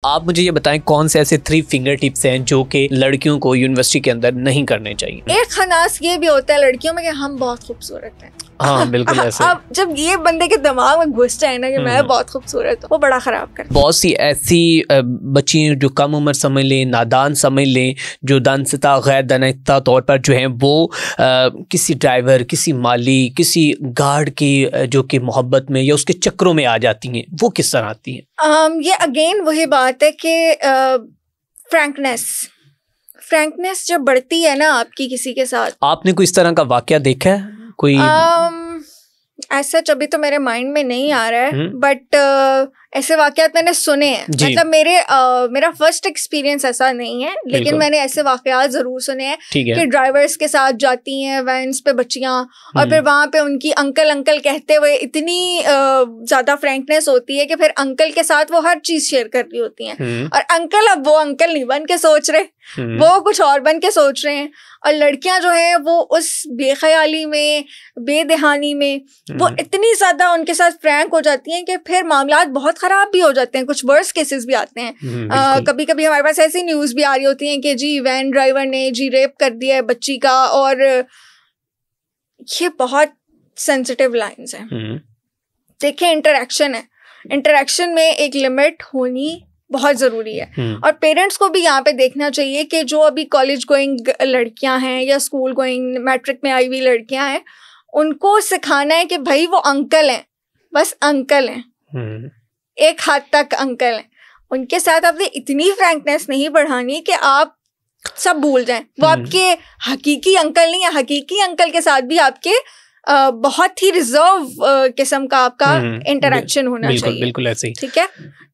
आप मुझे ये बताएं कौन से ऐसे 3 फिंगर टिप्स हैं जो कि लड़कियों को यूनिवर्सिटी के अंदर नहीं करने चाहिए। एक खनास ये भी होता है लड़कियों में कि हम बहुत खूबसूरत हैं। हाँ बिल्कुल ऐसे। अब जब ये बंदे के दिमाग में घुस जाए ना कि मैं बहुत खूबसूरत हूँ, वो बड़ा खराब करता है। बहुत सी ऐसी बच्ची जो कम उम्र समझ लें, नादान समझ लें, जो दानस्ता गैर दानस्ता तौर पर जो हैं वो किसी ड्राइवर, किसी माली, किसी गार्ड की जो कि मोहब्बत में या उसके चक्रों में आ जाती हैं, वो किस तरह आती हैं? ये अगेन वही बात है कि फ्रैंकनेस जब बढ़ती है ना आपकी किसी के साथ। आपने कोई इस तरह का वाकया देखा है कोई? ऐसा अभी तो मेरे माइंड में नहीं आ रहा है, बट ऐसे वाकयात मैंने सुने हैं। मतलब मेरा फर्स्ट एक्सपीरियंस ऐसा नहीं है, लेकिन मैंने ऐसे वाकयात जरूर सुने हैं कि ड्राइवर्स के साथ जाती हैं वैन्स पे बच्चियां, और फिर वहां पे उनकी अंकल अंकल कहते हुए इतनी ज्यादा फ्रैंकनेस होती है कि फिर अंकल के साथ वो हर चीज शेयर कर रही होती हैं, और अंकल अब वो अंकल नहीं बन के सोच रहे, वो कुछ और बन के सोच रहे हैं, और लड़कियां जो है वो उस बेख्याली में, बेदहानी में वो इतनी ज्यादा उनके साथ फ्रैंक हो जाती हैं कि फिर मामलात बहुत खराब भी हो जाते हैं। कुछ वर्स्ट केसेस भी आते हैं। कभी कभी हमारे पास ऐसी न्यूज भी आ रही होती है कि जी वैन ड्राइवर ने जी रेप कर दिया है बच्ची का, और ये बहुत सेंसिटिव लाइंस हैं। देखिए इंटरेक्शन है, इंटरेक्शन में एक लिमिट होनी बहुत ज़रूरी है, और पेरेंट्स को भी यहाँ पे देखना चाहिए कि जो अभी कॉलेज गोइंग लड़कियां हैं या स्कूल गोइंग मैट्रिक में आई हुई लड़कियां हैं, उनको सिखाना है कि भाई वो अंकल हैं, बस अंकल हैं, एक हाथ तक अंकल हैं। उनके साथ आपने इतनी फ्रैंकनेस नहीं बढ़ानी कि आप सब भूल जाएं। वो आपके हकीकी अंकल नहीं है, हकीकी अंकल के साथ भी आपके बहुत ही रिजर्व किस्म का आपका इंटरेक्शन होना चाहिए। बिल्कुल ऐसे ही, ठीक है।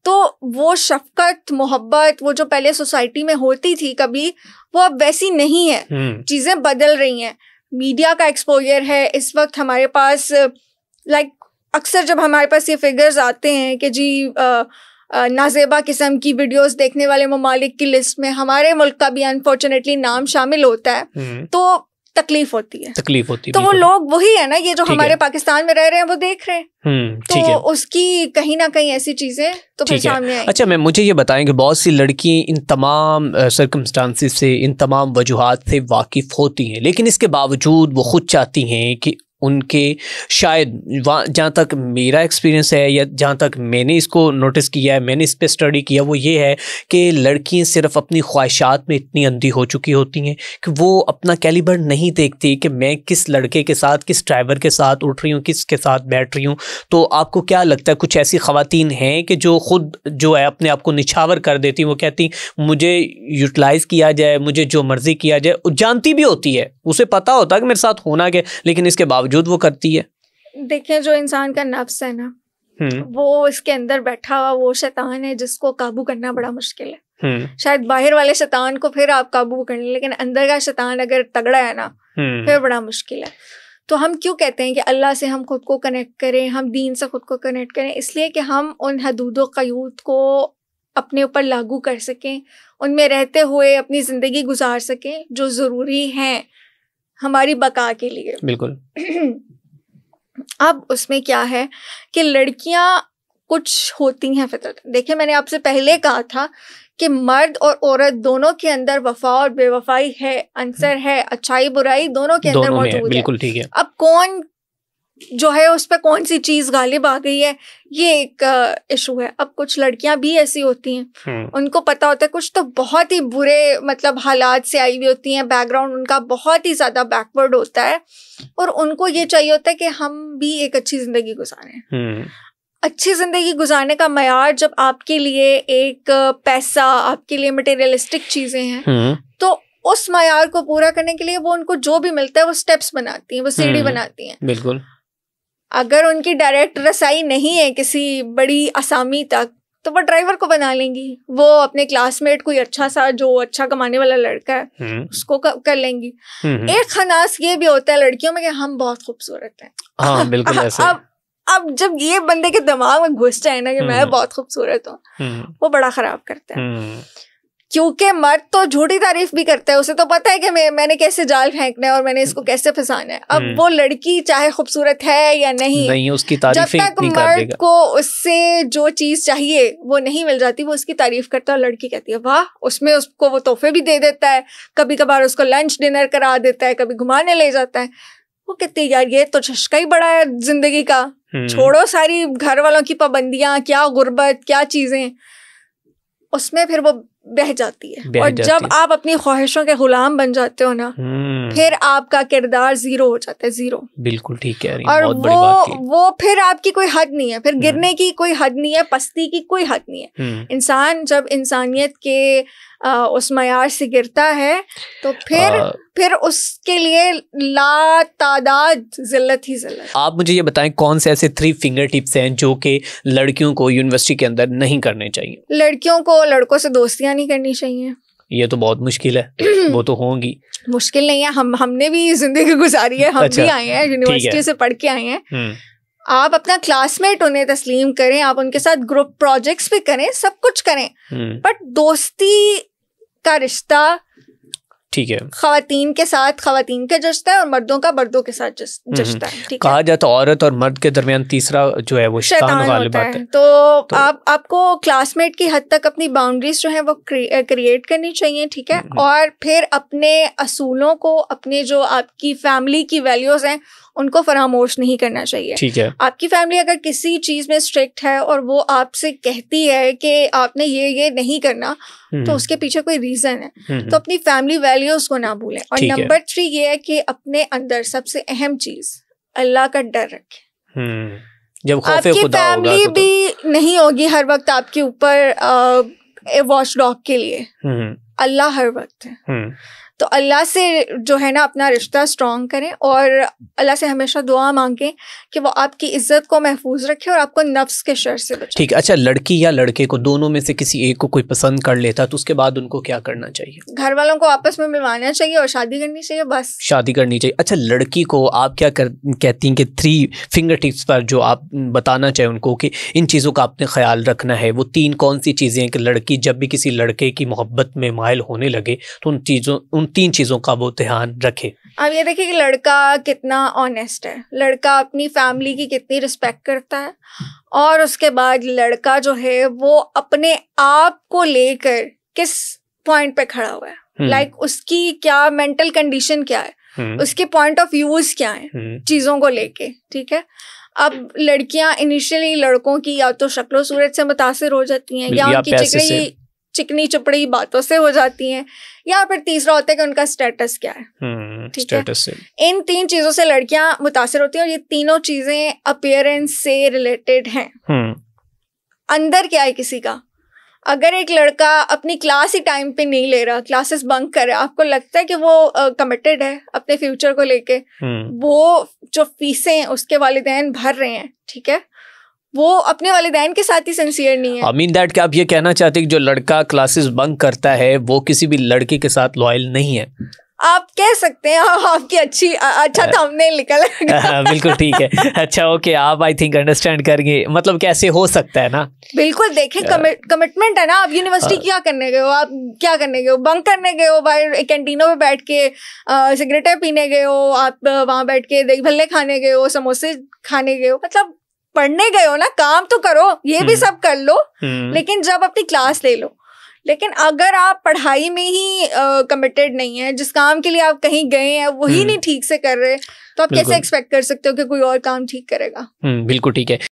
तो वो शफकत, मोहब्बत, वो जो पहले सोसाइटी में होती थी कभी, वो अब वैसी नहीं है। चीजें बदल रही हैं, मीडिया का एक्सपोजर है इस वक्त हमारे पास। अक्सर जब हमारे पास ये फिगर्स आते हैं कि जी नाजेबा किस्म की वीडियोस देखने वाले ममालिक की लिस्ट में हमारे मुल्क का भी अनफॉर्चुनेटली नाम शामिल होता है, तो तकलीफ होती है। तो वो लोग वही है ना, ये जो हमारे पाकिस्तान में रह रहे हैं वो देख रहे हैं, तो उसकी कहीं ना कहीं ऐसी चीजें तो फिर सामने आई। अच्छा, मुझे ये बताएं कि बहुत सी लड़की इन तमाम सर्कमस्टांसिस से, इन तमाम वजूहात से वाकिफ होती हैं, लेकिन इसके बावजूद वो खुद चाहती हैं कि उनके शायद जहाँ तक मेरा एक्सपीरियंस है या जहाँ तक मैंने इसको नोटिस किया है, मैंने इस पे स्टडी किया, वो ये है कि लड़कियाँ सिर्फ अपनी ख्वाहिशात में इतनी अंधी हो चुकी होती हैं कि वो अपना कैलिबर नहीं देखती कि मैं किस लड़के के साथ, किस ड्राइवर के साथ उठ रही हूँ, किसके साथ बैठ रही हूँ। तो आपको क्या लगता है, कुछ ऐसी ख़वातीन हैं कि जो खुद जो है अपने आप को निछावर कर देती, वो कहती मुझे यूटिलाइज़ किया जाए, मुझे जो मर्जी किया जाए, जानती भी होती है, उसे पता होता है कि मेरे साथ होना क्या, लेकिन इसके बावजूद वो करती है। देखिए जो इंसान का नफ्स है ना, वो इसके अंदर बैठा हुआ वो शैतान है जिसको काबू करना बड़ा मुश्किल है। शायद बाहर वाले शैतान को फिर आप काबू कर लें, लेकिन अंदर का शैतान अगर तगड़ा है ना, फिर बड़ा मुश्किल है। तो हम क्यों कहते हैं कि अल्लाह से हम खुद को कनेक्ट करें, हम दीन से खुद को कनेक्ट करें? इसलिए कि हम उन हदूद व क़यूद को अपने ऊपर लागू कर सकें, उनमें रहते हुए अपनी ज़िंदगी गुजार सकें जो ज़रूरी हैं हमारी बका के लिए। बिल्कुल। अब उसमें क्या है कि लड़कियां कुछ होती हैं फितरत। देखिए मैंने आपसे पहले कहा था कि मर्द और औरत दोनों के अंदर वफा और बेवफाई है, अंसर है, अच्छाई बुराई दोनों के अंदर मौजूद है। बिल्कुल ठीक है। अब कौन जो है उस पर कौन सी चीज गालिब आ गई है, ये एक इशू है। अब कुछ लड़कियां भी ऐसी होती हैं, उनको पता होता है कुछ तो बहुत ही बुरे मतलब हालात से आई हुई होती हैं, बैकग्राउंड उनका बहुत ही ज्यादा बैकवर्ड होता है, और उनको ये चाहिए होता है कि हम भी एक अच्छी जिंदगी गुजारें। अच्छी जिंदगी गुजारने का मयार जब आपके लिए एक पैसा, आपके लिए मटेरियलिस्टिक चीजें हैं, तो उस मयार को पूरा करने के लिए वो उनको जो भी मिलता है वो स्टेप्स बनाती हैं, वो सीढ़ी बनाती हैं। बिल्कुल। अगर उनकी डायरेक्ट रसाई नहीं है किसी बड़ी असामी तक, तो वो ड्राइवर को बना लेंगी, वो अपने क्लासमेट कोई अच्छा सा जो अच्छा कमाने वाला लड़का है उसको कर लेंगी। एक खनास ये भी होता है लड़कियों में कि हम बहुत खूबसूरत हैं। हाँ, बिल्कुल ऐसे। अब जब ये बंदे के दिमाग में घुस जाए ना कि मैं बहुत खूबसूरत हूँ, वो बड़ा खराब करता है। क्योंकि मर्द तो झूठी तारीफ भी करता है, उसे तो पता है कि मैंने कैसे जाल फेंकना है और मैंने इसको कैसे फंसाना है। अब वो लड़की चाहे खूबसूरत है या नहीं उसकी तारीफ जब तक मर्द को उससे जो चीज चाहिए वो नहीं मिल जाती, वो उसकी तारीफ करता है और लड़की कहती है वाह, उसमें उसको वो तोहफे भी दे देता है, कभी कभार उसको लंच डिनर करा देता है, कभी घुमाने ले जाता है। वो कहते हैं यार ये तो झटका ही बड़ा है जिंदगी का, छोड़ो सारी घर वालों की पाबंदियां, क्या गुर्बत, क्या चीजें, उसमें फिर वो बह जाती है। और जब आप अपनी ख्वाहिशों के गुलाम बन जाते हो ना, फिर आपका किरदार जीरो हो जाता है, जीरो। बिल्कुल ठीक है। और वो फिर आपकी कोई हद नहीं है, फिर गिरने की कोई हद नहीं है, पस्ती की कोई हद नहीं है। इंसान जब इंसानियत के उस मयार से गिरता है तो फिर उसके लिए ला तादाद जिल्लत ही जिल्लत। आप मुझे ये बताएं कौन से ऐसे 3 फिंगर टिप्स हैं जो कि लड़कियों को यूनिवर्सिटी के अंदर नहीं करने चाहिए? लड़कियों को लड़कों से दोस्तियां नहीं करनी चाहिए। ये तो बहुत मुश्किल है। वो तो होंगी। मुश्किल नहीं है, हमने भी जिंदगी गुजारी है, हम भी आए हैं यूनिवर्सिटी से पढ़ के आए हैं। आप अपना क्लासमेट उन्हें तस्लीम करें, आप उनके साथ ग्रुप प्रोजेक्ट्स भी करें, सब कुछ करें, बट दोस्ती का रिश्ता ठीक है खवातीन के साथ खवातीन का जश्ता है और मर्दों का मर्दों के साथ जश्ता है। कहा जाता है औरत और मर्द के दरमियान तीसरा जो है वो शैतान गालिब आता है। तो आपको क्लासमेट की हद तक अपनी बाउंड्रीज जो है वो क्रिएट करनी चाहिए, ठीक है। और फिर अपने असूलों को, अपने जो आपकी फैमिली की वैल्यूज हैं उनको फरामोश नहीं करना चाहिए, ठीक है। आपकी फैमिली अगर किसी चीज में स्ट्रिक्ट है और वो आपसे कहती है कि आपने ये नहीं करना, तो उसके पीछे कोई रीजन है। तो अपनी फैमिली वैल्यूज को ना भूलें। और नंबर 3 ये है कि अपने अंदर सबसे अहम चीज अल्लाह का डर रखें। जब खौफे खुदा होगा तो फैमिली भी नहीं होगी हर वक्त आपके ऊपर वॉच डॉग के लिए, अल्लाह हर वक्त है। तो अल्लाह से जो है ना अपना रिश्ता स्ट्रॉन्ग करें और अल्लाह से हमेशा दुआ मांगें कि वो आपकी इज्जत को महफूज रखे और आपको नफ्स के शर से बचाए। ठीक है। अच्छा, लड़की या लड़के को दोनों में से किसी एक को कोई पसंद कर लेता तो उसके बाद उनको क्या करना चाहिए? घर वालों को आपस में मिलवाना चाहिए और शादी करनी चाहिए, बस शादी करनी चाहिए। अच्छा, लड़की को आप क्या कहती हैं कि 3 फिंगर टिप्स पर जो आप बताना चाहें उनको कि इन चीज़ों का आपने ख्याल रखना है, वो 3 कौन सी चीज़ें हैं कि लड़की जब भी किसी लड़के की मोहब्बत में मायल होने लगे तो उन 3 चीज़ों का वो ध्यान रखे? अब ये देखिए कि लड़का कितना ऑनेस्ट है, लड़का अपनी फैमिली की कितनी रिस्पेक्ट करता है, और उसके बाद लड़का जो है वो अपने आप को लेकर किस पॉइंट पे खड़ा हुआ है, लाइक उसकी क्या मेंटल कंडीशन क्या है, उसके पॉइंट ऑफ व्यूज क्या है चीज़ों को लेके, ठीक है। अब लड़कियां इनिशियली लड़कों की या तो शक्लो सूरत से मुतासिर हो जाती हैं या उनकी चिकनी चुपड़ी बातों से हो जाती हैं, या फिर तीसरा होता है कि उनका स्टेटस क्या है, ठीक है। इन 3 चीजों से लड़कियां मुतासिर होती हैं और ये तीनों चीजें अपीयरेंस से रिलेटेड हैं। अंदर क्या है किसी का, अगर एक लड़का अपनी क्लास ही टाइम पे नहीं ले रहा, क्लासेस बंक कर रहा है, आपको लगता है कि वो कमिटेड है अपने फ्यूचर को लेके, वो जो फीसें उसके वालिदैन भर रहे हैं, ठीक है, वो अपने वालिदैन के साथ ही सिंसियर नहीं है। आई मीन दैट कि आप ये कहना चाहते हैं कि जो लड़का क्लासेस बंक करता है वो किसी भी लड़की के साथ लॉयल नहीं है? आप कह सकते हैं। आपकी अच्छा थंबनेल निकल बिल्कुल ठीक है। अच्छा ओके, आप आई थिंक अंडरस्टैंड करेंगे मतलब कैसे हो सकता है ना। बिल्कुल, देखें कमिटमेंट है ना। आप यूनिवर्सिटी क्या करने गए हो, आप क्या करने गए हो, बंक करने गए हो, बाहर कैंटीनों में बैठ के सिगरेटें पीने गए हो, आप वहाँ बैठ के दही भल्ले खाने गए हो, समोसे खाने गए हो, मतलब पढ़ने गए हो ना, काम तो करो, ये भी सब कर लो, लेकिन जब अपनी क्लास ले लो। लेकिन अगर आप पढ़ाई में ही कमिटेड नहीं है, जिस काम के लिए आप कहीं गए हैं वही नहीं ठीक से कर रहे, तो आप कैसे एक्सपेक्ट कर सकते हो कि कोई और काम ठीक करेगा? बिल्कुल ठीक है।